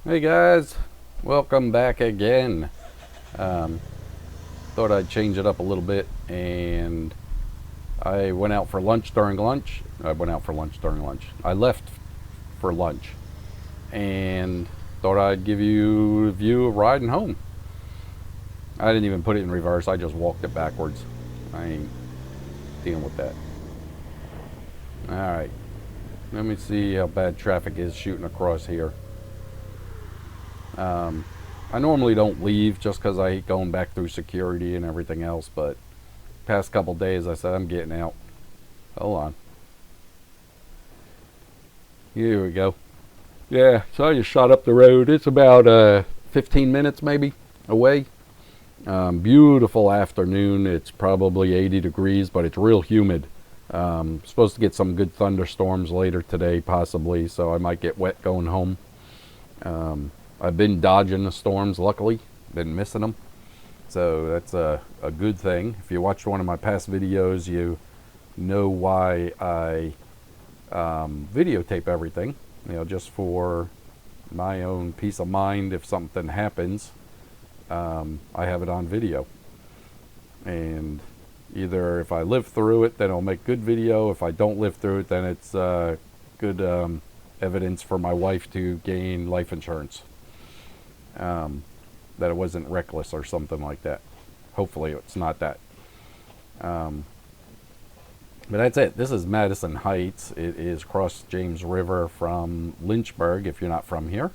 Hey guys, welcome back again. Um, Thought I'd change it up a little bit, and I went out for lunch during lunch. I went out for lunch during lunch. I left for lunch, and thought I'd give you a view of riding home. I didn't even put it in reverse. I just walked it backwards. I ain't dealing with that. All right, let me see how bad traffic is shooting across here. Um, I normally don't leave just because I hate going back through security and everything else, but past couple days I said I'm getting out. Hold on. Here we go. Yeah, so I just shot up the road. It's about 15 minutes maybe away. Beautiful afternoon. It's probably 80 degrees, but it's real humid. Supposed to get some good thunderstorms later today, possibly, so I might get wet going home. I've been dodging the storms, luckily. Been missing them. So that's a good thing. If you watched one of my past videos, you know why I videotape everything. Just for my own peace of mind. If something happens, I have it on video. And either if I live through it, then I'll make good video. If I don't live through it, then it's good evidence for my wife to gain life insurance. That it wasn't reckless or something like that. Hopefully it's not that. Um, but that's it. This is Madison Heights. It is across James River from Lynchburg, if you're not from here.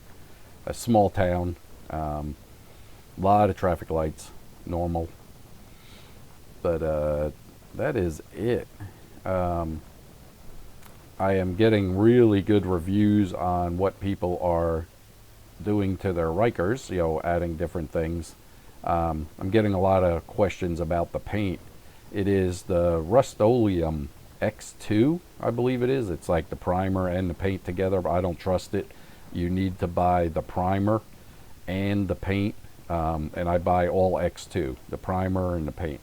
A small town. Lot of traffic lights. Normal. But that is it. Um, I am getting really good reviews on what people are doing to their Rikers, adding different things. I'm getting a lot of questions about the paint. It is the Rust-Oleum X2, I believe it is. It's like the primer and the paint together, but I don't trust it. You need to buy the primer and the paint, and I buy all X2, the primer and the paint.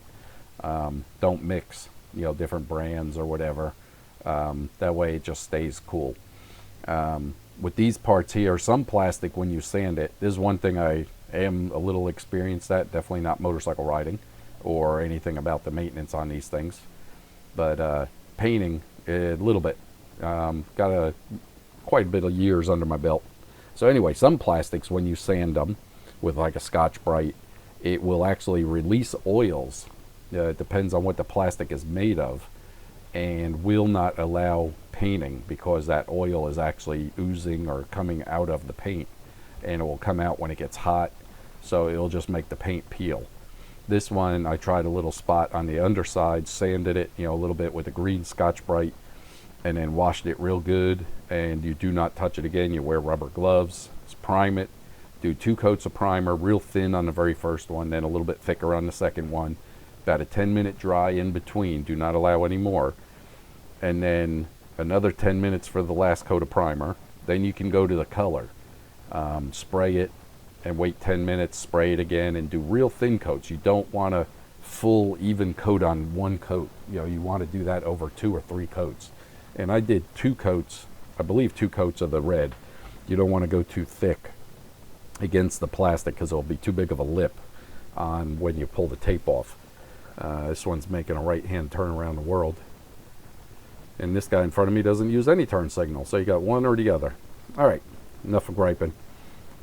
Don't mix, different brands or whatever. That way it just stays cool. With these parts here, some plastic when you sand it, this is one thing I am a little experienced at, definitely not motorcycle riding or anything about the maintenance on these things, but painting a little bit. Got quite a bit of years under my belt. So anyway, some plastics when you sand them with like a Scotch Brite, it will actually release oils. It depends on what the plastic is made of, and will not allow painting because that oil is actually oozing or coming out of the paint, and it will come out when it gets hot, so it'll just make the paint peel. This one I tried a little spot on the underside, sanded it a little bit with a green Scotch Brite, and then washed it real good. And you do not touch it again. You wear rubber gloves. Prime it, do 2 coats of primer, real thin on the very first one, then a little bit thicker on the second one. About a 10-minute dry in between. Do not allow any more. And then another 10 minutes for the last coat of primer. Then you can go to the color. Spray it and wait 10 minutes, spray it again, and do real thin coats. You don't want a full even coat on one coat. You want to do that over 2 or 3 coats. And I did 2 coats, I believe 2 coats of the red. You don't want to go too thick against the plastic because it'll be too big of a lip on when you pull the tape off. This one's making a right-hand turn around the world. And this guy in front of me doesn't use any turn signal, so you got one or the other. All right, enough of griping.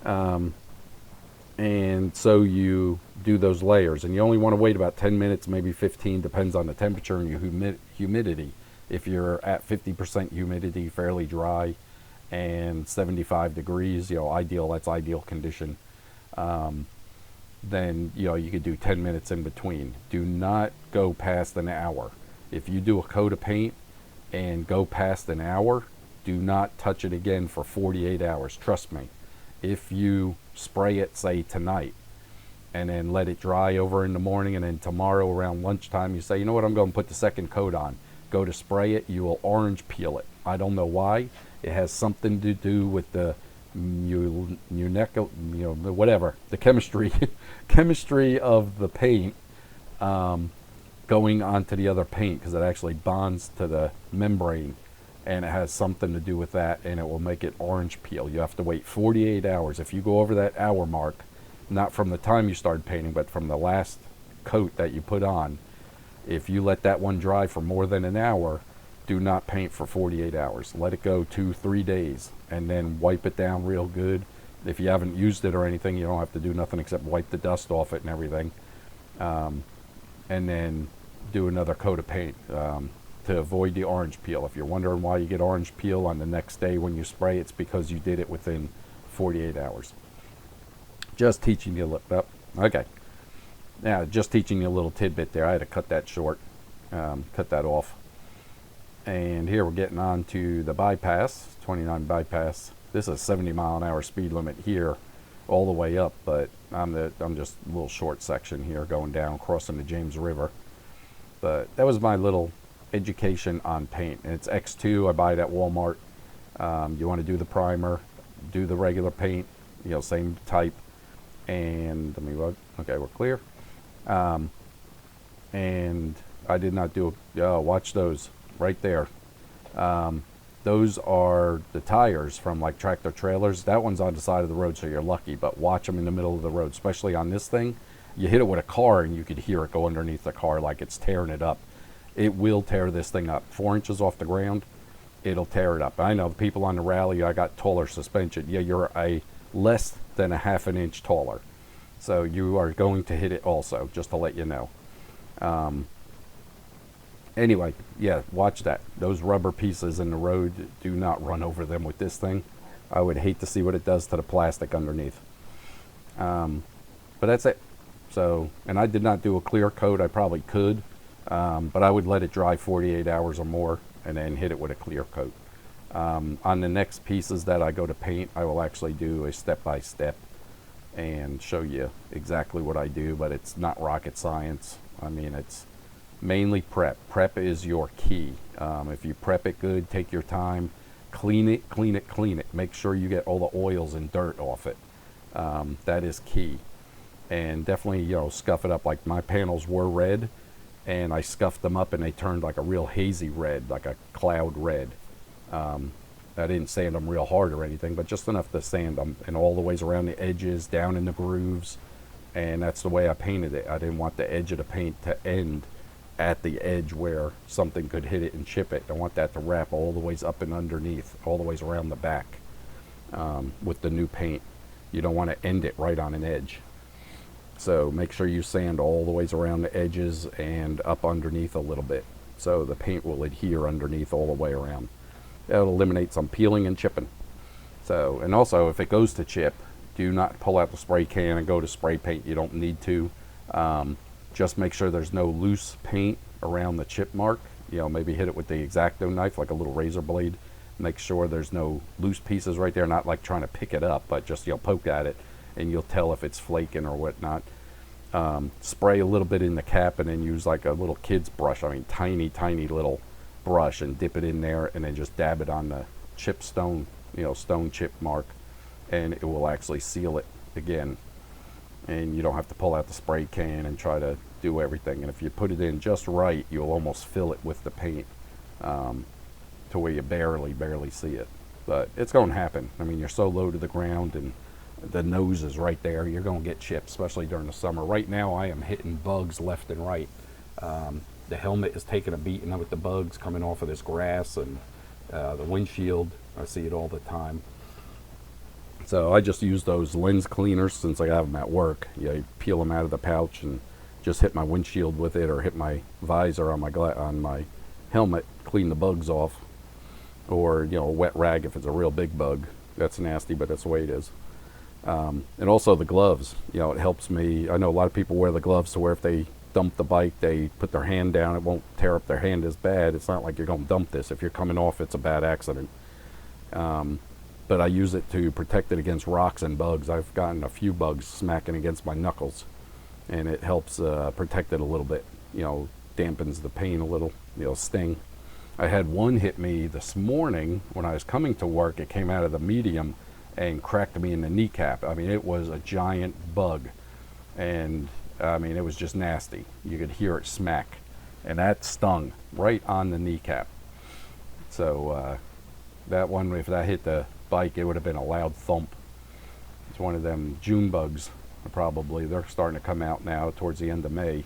And so you do those layers, and you only want to wait about 10 minutes, maybe 15, depends on the temperature and your humidity. If you're at 50% humidity, fairly dry, and 75 degrees, ideal, that's ideal condition. Then you could do 10 minutes in between. Do not go past an hour. If you do a coat of paint and go past an hour, do not touch it again for 48 hours. Trust me. If you spray it, say tonight, and then let it dry over in the morning, and then tomorrow around lunchtime you say, you know what, I'm going to put the second coat on. Go to spray it, you will orange peel it. I don't know why. It has something to do with the whatever, the chemistry chemistry of the paint going onto the other paint, because it actually bonds to the membrane and it has something to do with that, and it will make it orange peel. You have to wait 48 hours. If you go over that hour mark, not from the time you start painting, but from the last coat that you put on, if you let that one dry for more than an hour, do not paint for 48 hours. Let it go 2-3 days, and then wipe it down real good. If you haven't used it or anything, you don't have to do nothing except wipe the dust off it and everything. And then do another coat of paint to avoid the orange peel. If you're wondering why you get orange peel on the next day when you spray, it's because you did it within 48 hours. Just teaching you a little, okay. Now, just teaching you a little tidbit there. I had to cut that short, cut that off. And here we're getting on to the bypass, 29 bypass. This is 70-mile-an-hour speed limit here, all the way up, but I'm just a little short section here going down, crossing the James River. But that was my little education on paint. And it's X2. I buy it at Walmart. You want to do the primer, do the regular paint, same type. And let me look. Okay, we're clear. And I did not do. Watch those right there. Those are the tires from like tractor trailers. That one's on the side of the road, so you're lucky. But watch them in the middle of the road, especially on this thing. You hit it with a car, and you could hear it go underneath the car like it's tearing it up. It will tear this thing up. 4 inches off the ground, it'll tear it up. I know the people on the rally, I got taller suspension. Yeah, you're a less than a half an inch taller. So you are going to hit it also, just to let you know. Anyway, yeah, watch that. Those rubber pieces in the road, do not run over them with this thing. I would hate to see what it does to the plastic underneath. But that's it. So, and I did not do a clear coat. I probably could, but I would let it dry 48 hours or more and then hit it with a clear coat. On the next pieces that I go to paint, I will actually do a step-by-step and show you exactly what I do, but it's not rocket science. I mean, it's mainly prep. Prep is your key. If you prep it good, take your time, clean it, clean it, clean it. Make sure you get all the oils and dirt off it. That is key. And definitely, scuff it up. Like my panels were red, and I scuffed them up and they turned like a real hazy red, like a cloud red. I didn't sand them real hard or anything, but just enough to sand them, and all the ways around the edges, down in the grooves, and that's the way I painted it. I didn't want the edge of the paint to end at the edge where something could hit it and chip it. I want that to wrap all the ways up and underneath, all the ways around the back with the new paint. You don't want to end it right on an edge. So make sure you sand all the ways around the edges and up underneath a little bit, so the paint will adhere underneath all the way around. That'll eliminate some peeling and chipping. So, and also if it goes to chip, do not pull out the spray can and go to spray paint. You don't need to. Just make sure there's no loose paint around the chip mark. Maybe hit it with the X-Acto knife, like a little razor blade. Make sure there's no loose pieces right there, not like trying to pick it up, but just poke at it and you'll tell if it's flaking or whatnot. Spray a little bit in the cap and then use like a little kid's brush. I mean, tiny little brush, and dip it in there and then just dab it on the chip stone, stone chip mark, and it will actually seal it again. And you don't have to pull out the spray can and try to do everything. And if you put it in just right, you'll almost fill it with the paint to where you barely see it. But it's going to happen. I mean, you're so low to the ground and the nose is right there. You're going to get chips, especially during the summer. Right now, I am hitting bugs left and right. The helmet is taking a beating with the bugs coming off of this grass, and the windshield, I see it all the time. So I just use those lens cleaners since I have them at work. You peel them out of the pouch and just hit my windshield with it, or hit my visor on my helmet, clean the bugs off. Or a wet rag if it's a real big bug. That's nasty, but that's the way it is. And also the gloves, it helps me. I know a lot of people wear the gloves to where if they dump the bike, they put their hand down, it won't tear up their hand as bad. It's not like you're going to dump this. If you're coming off, it's a bad accident. But I use it to protect it against rocks and bugs. I've gotten a few bugs smacking against my knuckles, and it helps protect it a little bit. Dampens the pain a little, sting. I had one hit me this morning when I was coming to work. It came out of the medium and cracked me in the kneecap. I mean, it was a giant bug, and I mean, it was just nasty. You could hear it smack, and that stung right on the kneecap. So that one, if that hit the bike, it would have been a loud thump. It's one of them June bugs. Probably they're starting to come out now towards the end of May.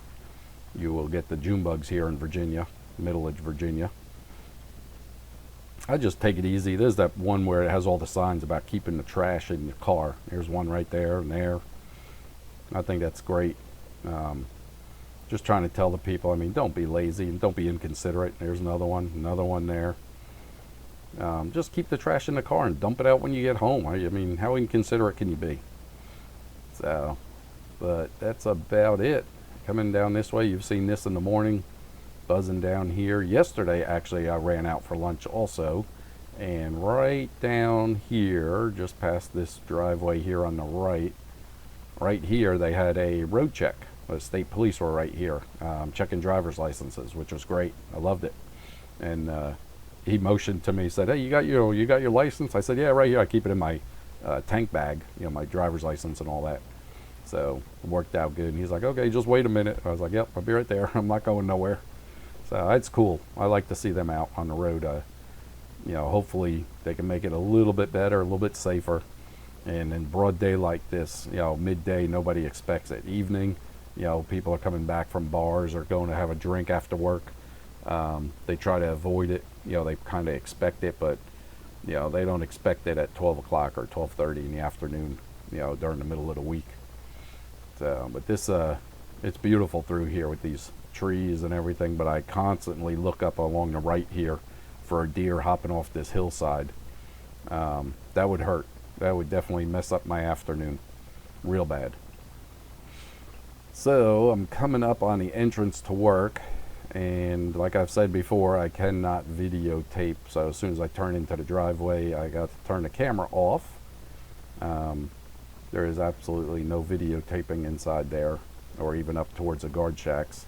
You will get the June bugs here in Virginia, Middleage, Virginia. I just take it easy. There's that one where it has all the signs about keeping the trash in your car. There's one right there and there. I think that's great. Just trying to tell the people, I mean, don't be lazy and don't be inconsiderate. There's another one there. Just keep the trash in the car and dump it out when you get home. I mean, how inconsiderate can you be? So, but that's about it. Coming down this way, you've seen this in the morning, buzzing down here. Yesterday, actually, I ran out for lunch also. And right down here, just past this driveway here on the right here, they had a road check. The state police were right here, checking driver's licenses, which was great. I loved it. And he motioned to me, said, "Hey, you got your license?" I said, "Yeah, right here. I keep it in my tank bag, my driver's license and all that." So it worked out good. And he's like, "Okay, just wait a minute." I was like, "Yep, I'll be right there. I'm not going nowhere." So it's cool. I like to see them out on the road. Hopefully they can make it a little bit better, a little bit safer. And in broad day like this, midday, nobody expects it. Evening, people are coming back from bars or going to have a drink after work. They try to avoid it. They kind of expect it, but they don't expect it at 12 o'clock or 12:30 in the afternoon, during the middle of the week. So, but this, it's beautiful through here with these trees and everything, but I constantly look up along the right here for a deer hopping off this hillside. That would hurt. That would definitely mess up my afternoon real bad. So I'm coming up on the entrance to work, and like I've said before, I cannot videotape. So as soon as I turn into the driveway, I got to turn the camera off. There is absolutely no videotaping inside there, or even up towards the guard shacks.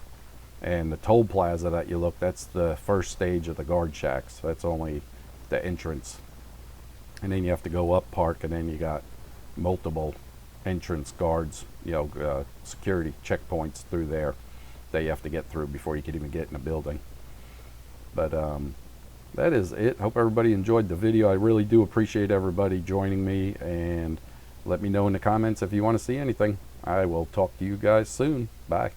And the toll plaza that you look, that's the first stage of the guard shacks. That's only the entrance. And then you have to go up park, and then you got multiple entrance guards, security checkpoints through there that you have to get through before you can even get in the building. But that is it. Hope everybody enjoyed the video. I really do appreciate everybody joining me, and let me know in the comments if you want to see anything. I will talk to you guys soon. Bye.